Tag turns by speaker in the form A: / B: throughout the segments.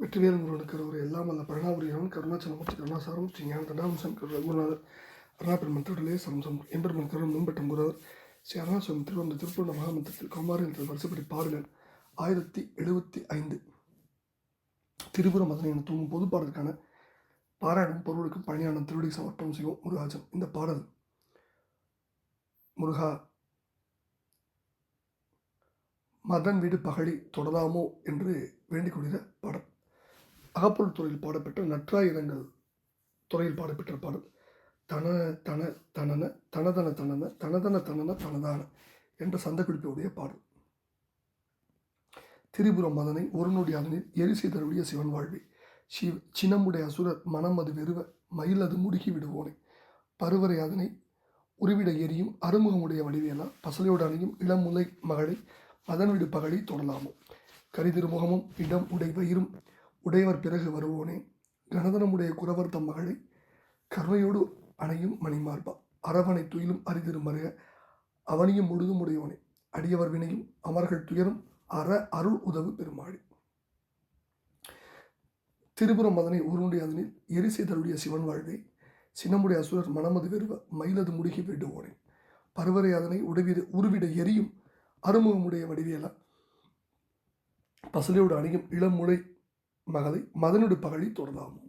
A: வெற்றிவேல் முருகனுக்கு ஒரு எல்லாம் வல்ல பரணாபுரியவன் கருணாச்சலமூர்த்தி கருணாசாரம் ஸ்ரீ ஞான தண்டாம்சன் குருநாதர் அருணாபெருமன் திருடலே சரம்சம் எம்பெருமன் கருண் மேம்பட்டம் குருநாதர் ஸ்ரீ அருணாசுவம் திருவந்த திருப்பூர்ண மகாமந்திரத்தில் கௌமாரியத்தில் வருஷப்படி பாடல்கள் 1075 திரிபுரம் அதனை என தூங்கும் பொது பாடலுக்கான பாராயணம் பொருளுக்கு பழனியானம் திருவடி சமர்ப்பணம் செய்வோம் முருகாஜன். இந்த பாடல் முருகா மதன் வீடு பகழி தொடராமோ என்று வேண்டிக் கொள்கிற பாடல். அகப்பொருள் துறையில் பாடப்பெற்ற நற்றாயிரங்கள் துறையில் பாடப்பெற்ற பாடல். தன தன தனன தனதன தனன தனதன தனன தனதான என்ற சந்த குறிப்புடைய பாடல். திரிபுரம் மதனை ஒரு நொடி அதனில் எரி செய்தருடைய சிவன் வாழ்வி சினமுடைய அசுரர் மனம் அது வெறுவ மயில் அது முடுக்கி விடுவோனே பருவரை அதனை உருவிட எரியும் அறுமுகமுடைய வடிவேலா பசலையோடு அணையும் இளமுலை மகளை மதன் வீடு பகழி தொடலாமோ கரிதிருமுகமும் இடம் உடை வயிறும் உடையவர் பிறகு வருவோனே கணதனமுடைய குறவர் தம் மகளை கருணையோடு அணையும் மணிமார்பா அரவணை துயிலும் அரிதிரு மருக அவனியும் முழுதும் உடையோனே அடியவர் வினையும் அமர்கள் துயரும் அருள் உதவு பெருமாளி. திரிபுரம் மதனை ஊருடைய அதனில் எரி செய்தருடைய சிவன் வாழ்வே சின்னமுடைய அசுரர் மனமது வெறுவ மயிலது முடுகி விடுவோனே பருவரை அதனை உருவிட எரியும் அறுமுகமுடைய வடிவேலா பசலையோடு அணியும் இளமுலை மகளை மதனுடைய பகழி தொடராமோ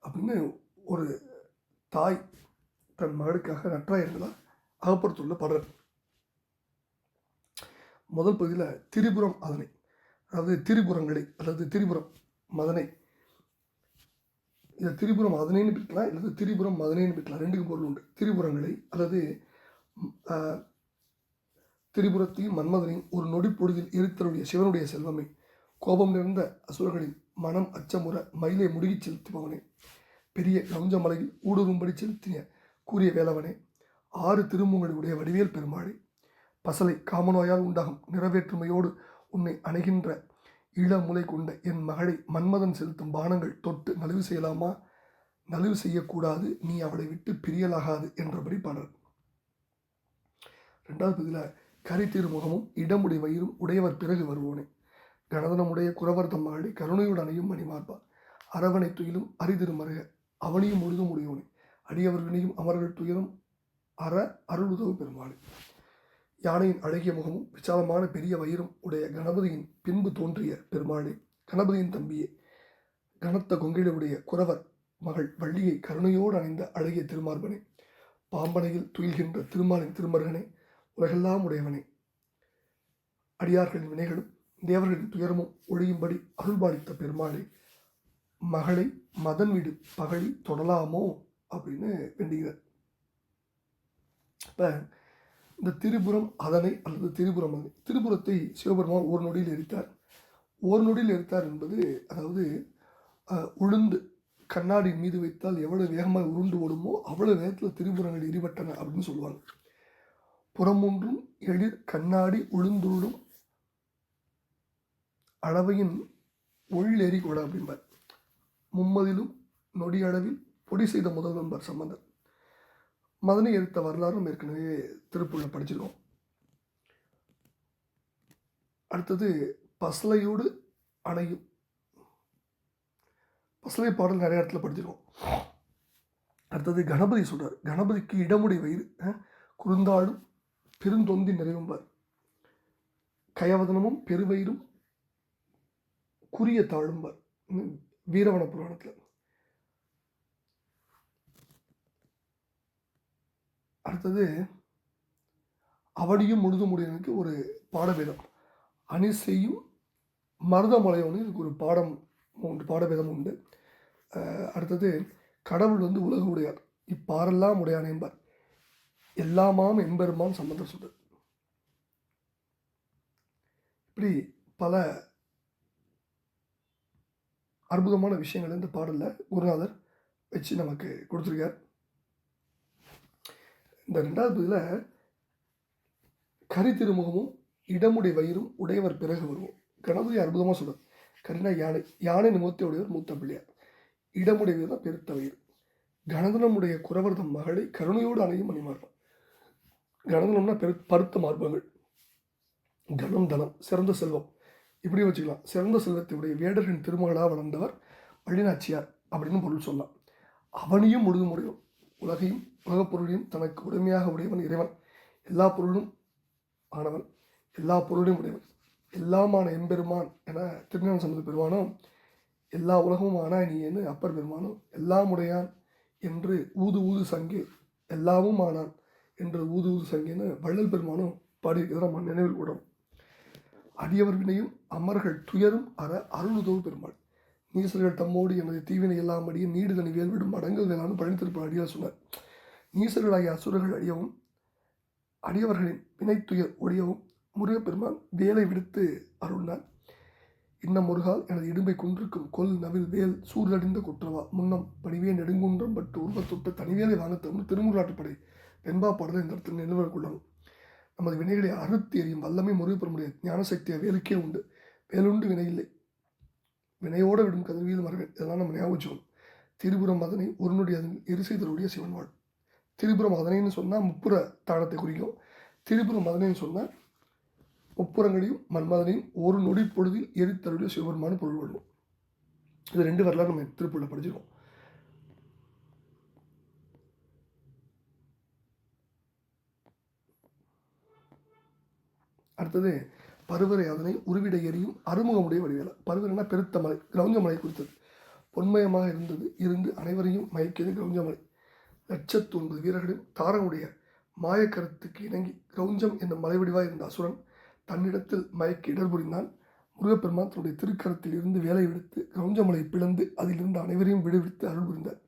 A: அப்படின்னு ஒரு தாய் தன் மகளுக்காக நற்றாயிரங்களாக அகப்படுத்துள்ள பாடல். முதல் பகுதியில் திரிபுரம் அதனை, அதாவது திரிபுரங்களை அல்லது திரிபுரம் மதனை, இதை திரிபுரம் அதனைன்னு பிரிக்கலாம் அல்லது திரிபுரம் மதனைன்னு பிரிக்கலாம், ரெண்டுக்கும் பொருள் உண்டு. திரிபுரங்களை அல்லது திரிபுரத்தையும் மன்மதனையும் ஒரு நொடி பொழுதில் எரித்தருடைய சிவனுடைய செல்வமை கோபம் நிறைந்த அசுரர்களின் மனம் அச்சமுற மயிலை முடுகி செலுத்துபவனே பெரிய கவுஞ்ச மலையில் ஊடுரும்படி செலுத்திய கூறிய வேலவனே 6 திருமுகங்களுடைய வடிவேல் பெருமாளே பசலை காமநோயால் உண்டாகும் நிறைவேற்றுமையோடு உன்னை அணைகின்ற இளமுலை கொண்ட என் மகளை மன்மதன் செலுத்தும் பானங்கள் தொட்டு நலிவு செய்யலாமா? நலிவு செய்யக்கூடாது, நீ அவளை விட்டு பிரியலாகாது என்றபடி பாடல். 2வது பகுதியில் கரி திருமுகமும் இடமுடைய வயிறும் உடையவர் பிறகு வருவோனே கணதனமுடைய குறவர் தம் மகளை கருணையோடு அணையும் மணிமார்பா அரவணை துயிலும் அரிதிருமருக அவனியும் முழுதும் உடையோனே அடியவர் வினையும் அமர்கள் துயரும் அருள் உதவு பெருமாளே. யானையின் அழகிய முகமும் விசாலமான பெரிய வயிறும் உடைய கணபதியின் பின்பு தோன்றிய பெருமாளே கணபதியின் தம்பியே கனத்த கொங்கிடவுடைய குறவர் மகள் வள்ளியை கருணையோடு அணைந்த அழகிய திருமார்பனே பாம்பனையில் துயில்கின்ற திருமாலின் திருமருகனே உலகெல்லாம் உடையவனே அடியார்களின் வினைகளும் தேவர்களின் துயரமும் ஒழியும்படி அருள்பாலித்த பெருமாளே மகளை மதன் வீடு பகழி தொடலாமோ அப்படின்னு வேண்டுகிறார். இப்போ இந்த திரிபுரம் அதனை அல்லது திரிபுரம் அதனை, திரிபுரத்தை சிவபெருமான் ஒரு நொடியில் எரித்தார். ஒரு நொடியில் எரித்தார் என்பது, அதாவது உளுந்து கண்ணாடி மீது வைத்தால் எவ்வளவு வேகமாக உருண்டு ஓடுமோ அவ்வளவு வேகத்தில் திரிபுரங்கள் எரிபட்டன அப்படின்னு சொல்லுவாங்க. புறமொன்றும் எழில் கண்ணாடி உளுந்துள்ளும் அளவையின் ஒழில் கூட அப்படிம்பார். மும்மதிலும் நொடி அளவில் பொடி செய்த முதல்வன்பர் சம்பந்தர். மதனை எரித்த வரலாறும் ஏற்கனவே திருப்பூர்ல படிச்சிருக்கோம். அடுத்தது பசலையோடு அணையும், பசலை பாடல் நிறைய இடத்துல படிச்சிருக்கோம். அடுத்தது கணபதி சொல்றார். கணபதிக்கு இடமுடி வயிறு குறுந்தாளும் பெருந்தொந்தி நிறைவும்பார். கயவதனமும் பெருவயிரும் குறிய தாழும்பார் வீரவன புராணத்தில். அடுத்தது அவடியும் முழுதும் முடியனுக்கு ஒரு பாடபேதம், அணிசெய்யும் மருதமலையோன்னு இதுக்கு ஒரு பாடபேதம் உண்டு. அடுத்தது கடவுள் உலக உடையார் இப்பாரெல்லாம் உடையான் என்பார் எல்லாமாம் எம்பெருமான் சம்பந்தர் சொல்றார். இப்படி பல அற்புதமான விஷயங்கள் இந்த பாடலில் குருநாதர் வச்சு நமக்கு கொடுத்துருக்கார். இந்த 2வது பகுதியில் கரி திருமுகமும் இடமுடைய வயிறும் உடையவர் பிறகு வருவோம். கணபதி அற்புதமாக சொல்கிறார். கரினா யானை, யானை முகத்தை உடையவர் மூத்த பிள்ளையார், இடமுடைய வயிறு தான் பெருத்த வயிறு. கணதனமுடைய குறவர் தம் மகளை கருணையோடு அணையும் மணிமார்பம். கணதனம்னா பருத்த மார்பங்கள், கணம் தனம் சிறந்த செல்வம் இப்படி வச்சுக்கலாம். சிறந்த செல்வத்தை உடைய வேடரின் திருமகளாக வளர்ந்தவர் வள்ளிநாச்சியார் அப்படின்னு பொருள் சொல்லலாம். அவனையும் முழுதும் உடையவன், உலகையும் உலகப் பொருளையும் தனக்கு உடைமையாக உடையவன் இறைவன். எல்லா பொருளும் ஆனவன், எல்லா பொருளையும் உடையவன், எல்லாமான எம்பெருமான் என திருஞான சம்பந்த பெருமானும், எல்லா உலகமும் ஆனா நீ என்று அப்பர் பெருமானும், எல்லாம் உடையான் என்று ஊது ஊது சங்கு எல்லாமும் ஆனான் என்று ஊது ஊது சங்குன்னு வள்ளல் பெருமானும் பாடியிருக்கிறத நம்ம நினைவில் கூடணும். அடியவர் வினையும் அமர்கள் துயரும் அருளுதவு பெருமாள். நீசர்கள் தம்மோடு எனது தீவினை எல்லாம் அடிய நீடுதனி வேல்விடும் அடங்கல் வேளாண் பழனித்திருப்பார் அடியார் சொன்னார். நீசர்களாகிய அசுரர்கள் அடியவும் அடியவர்களின் வினைத்துயர் ஒழியவும் முருகப்பெருமான் வேலை விடுத்து அருள்னார். இன்னம் முருகால் எனது இடும்பை குன்றுக்கும் கொல் நவில் வேல் சூழடிந்த குற்றவா முன்னம் பணிவே நெடுங்குன்றம் பட்டு உருவத்தொட்ட தனிவேலை வாங்கத்தவன் திருமுறாட்டுப்படை வெண்பா பாடலை இந்த இடத்தில் நினைவு கொள்ளணும். நமது வினைகளை அறுத்து எறியும் வல்லமை முருகப்பெருமுடைய ஞானசக்தியை வேலுக்கே உண்டு. வேலுண்டு வினையில்லை, வினையோடு விடும் கதவியில் மரவேன். இதெல்லாம் நம்ம ஞாபகம். திரிபுரம் மதனை ஒரு நொடி அதன் எரிசெய்தருடைய சிவன் வாழ். திரிபுரம் மதனைன்னு சொன்னால் முப்புற தாளத்தை குறிக்கும். திரிபுரம் மதனைன்னு சொன்னால் முப்புறங்களையும் மன்மதனையும் ஒரு நொடி பொழுதில் எரித்தருடைய சிவபெருமானு பொருள் கொள்ளும். இது 2 வரலாறு நம்ம திருப்பூரில் படிச்சிருக்கோம். அடுத்தது பருவரை அதனை உருவிட எரியும் அறுமுகமுடைய வடிவேலை. பருவரைனா பெருத்த மலை, கிரௌஞ்சமலை குறித்தது. பொன்மயமாக இருந்து அனைவரையும் மயக்கியது கிரௌஞ்சமலை. 109 வீரர்களின் தாரனுடைய மாயக்கருத்துக்கு இணங்கி கிரௌஞ்சம் என்ற மலைவடிவாக இருந்த அசுரன் தன்னிடத்தில் மயக்கி இடர் புரிந்தான். முருகப்பெருமான் தன்னுடைய திருக்கரத்தில் இருந்து வேலை விடுத்து கிரௌஞ்சமலை பிளந்து அதிலிருந்து அனைவரையும் விடுவித்து அருள் புரிந்தார்.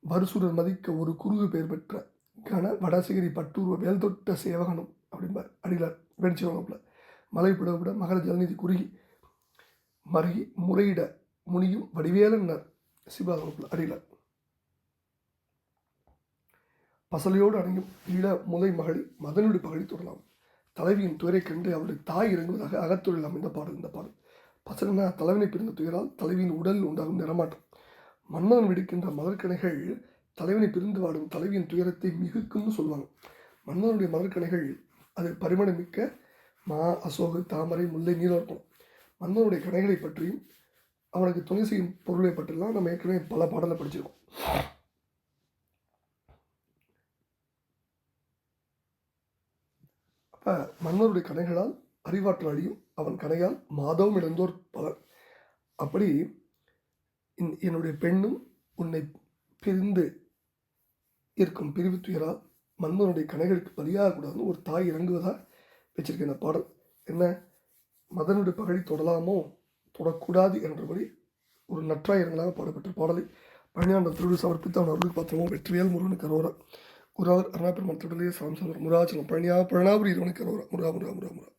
A: வருசூரர் மதிக்க ஒரு குறுகு பெயர் பெற்ற கன வடசிகிரி பட்டூர்வ வேல் தொட்ட சேவகனும் அப்படிம்பார் அடிகளார் வெடிச்சவங்கப்பில். மலை பிளவுவிட மகர ஜலநிதி குறுகி மருகி முறையிட முனியும் வடிவேலன்னார் சிவாகமப்பில் அடிகளார். பசலையோடு அடங்கும் ஈழ முலை மகளி மதனுடி பகழி தொடலாம். தலைவியின் துயரை கண்டு அவருடைய தாய் இறங்குவதாக அகத்துறையில் அமைந்த பாடல் இந்த பாடல். பசலனா தலைவனை பிரிந்த துயரால் தலைவியின் உடலில் உண்டாகும் நிறமாட்டம். மன்மதன் விடுக்கின்ற மலர்கணைகள் தலைவனை பிரிந்து வாடும் தலைவியின் துயரத்தை மிகுக்கும்னு சொல்லுவாங்க. மன்மதனுடைய மலர்கணைகள் அது பரிமளமிக்க மா, அசோகு, தாமரை, முல்லை, நீலோர்பம். மன்மதனுடைய கணைகளை பற்றியும் அவனுக்கு துணை செய்யும் பொருளை பற்றிலாம் நம்ம ஏற்கனவே பல பாடலை படிச்சிருக்கோம். அப்போ மன்மதனுடைய கணைகளால் அறிவாற்றல் அழியும், அவன் கணையால் மாதவம் இழந்தோர் பலர். அப்படி என்னுடைய பெண்ணும் உன்னை பிரிந்து இருக்கும் பிரிவு துயரால் மன்மதனுடைய கணைகளுக்கு பலியாகக்கூடாதுன்னு ஒரு தாய் இறங்குவதாக வச்சிருக்க இந்த பாடல். என்ன, மதனுடைய பகழி தொடலாமோ தொடக்கூடாது என்றபடி ஒரு நற்றாயிரங்களாக பாடப்பட்ட பாடலை பழனியாண்டம் திருவிழா சமர்ப்பித்து அவன் அருள் பாத்திரமோ வெற்றிவேல் முருகனுக்கு அரோரா. குருவார் அருணாபெருமான் திருடலையே சாம்சவர் முராச்சலம் பழனியா பழனாபுரி இருவனுக்கு அரோரா. முருகா முருகா முருகா முருகா.